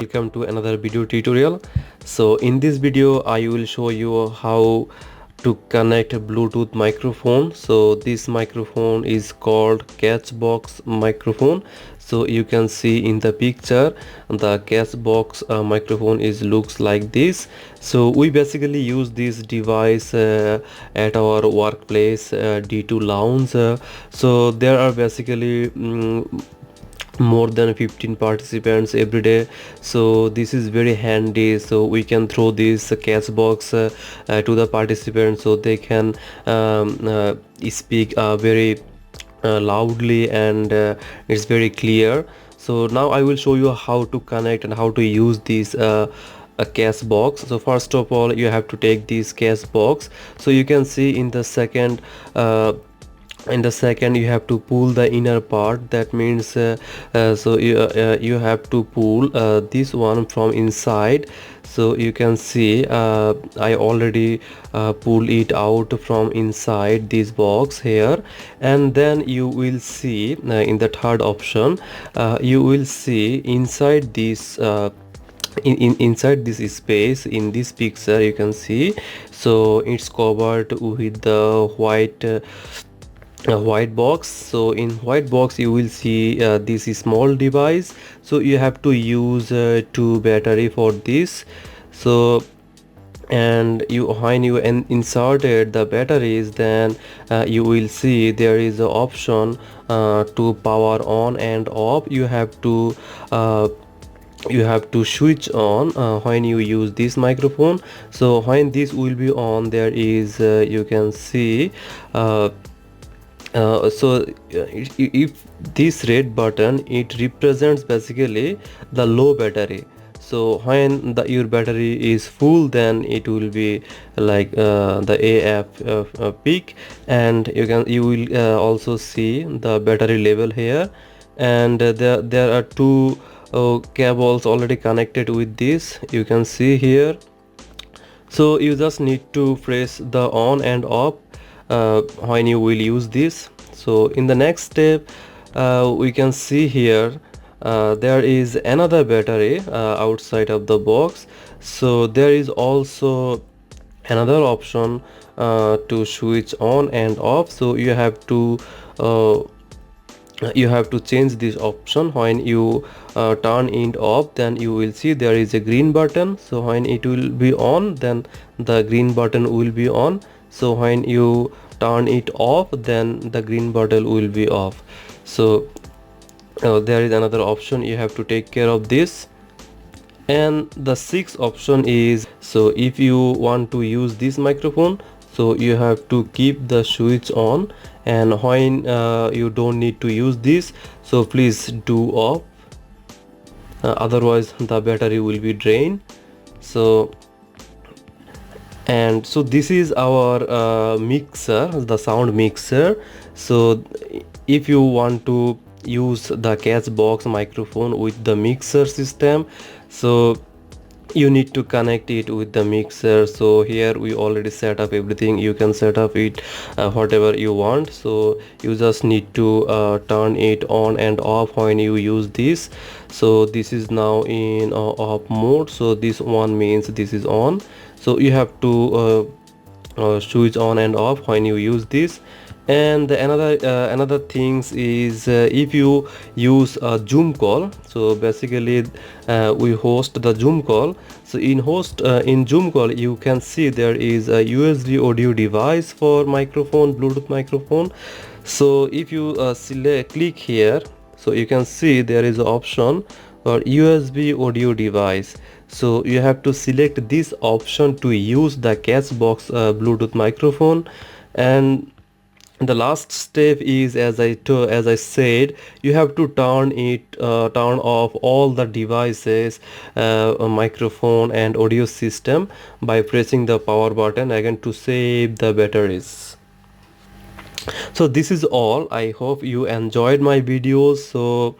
welcome to another video tutorial. So in this video I will show you how to connect a Bluetooth microphone. So this microphone is called Catchbox microphone. So you can see in the picture the Catchbox microphone looks like this. So we basically use this device at our workplace due to lounge. So there are basically more than 15 participants every day, so this is very handy. So we can throw this Catchbox to the participants so they can speak very loudly, and it's very clear. So now I will show you how to connect and how to use this a Catchbox. So first of all, you have to take this Catchbox. So you can see in the second you have to pull the inner part. That means you have to pull this one from inside. So you can see I already pull it out from inside this box here, and then you will see in the third option you will see inside this inside this space. In this picture you can see, so it's covered with the white box. So in white box you will see this small device. So you have to use two battery for this. So and when you inserted the batteries, then you will see there is an option to power on and off. You have to switch on when you use this microphone. So when this will be on, there is you can see if this red button, it represents basically the low battery. So when your battery is full, then it will be like the AF peak, and you will also see the battery level here. And there are two cables already connected with this, you can see here. So you just need to press the on and off when you will use this. So in the next step we can see here there is another battery outside of the box. So there is also another option to switch on and off. So you have to change this option. When you turn it off, then you will see there is a green button. So when it will be on, then the green button will be on. So when you turn it off, then the green button will be off. So there is another option, you have to take care of this. And the sixth option is, so if you want to use this microphone, so you have to keep the switch on, and when you don't need to use this, so please do off, otherwise the battery will be drained. So this is our mixer, the sound mixer. So if you want to use the Catchbox microphone with the mixer system, so you need to connect it with the mixer. So here we already set up everything. You can set up it whatever you want. So you just need to turn it on and off when you use this. So this is now in off mode. So this one means this is on. So you have to switch on and off when you use this. And another things is if you use a Zoom call. So basically we host the Zoom call. So in Zoom call, you can see there is a USB audio device for microphone, Bluetooth microphone. So if you click here, so you can see there is an option for USB audio device. So you have to select this option to use the Catchbox Bluetooth microphone. And the last step is, as I said, you have to turn off all the devices, a microphone and audio system, by pressing the power button again to save the batteries. So this is all. I hope you enjoyed my videos. So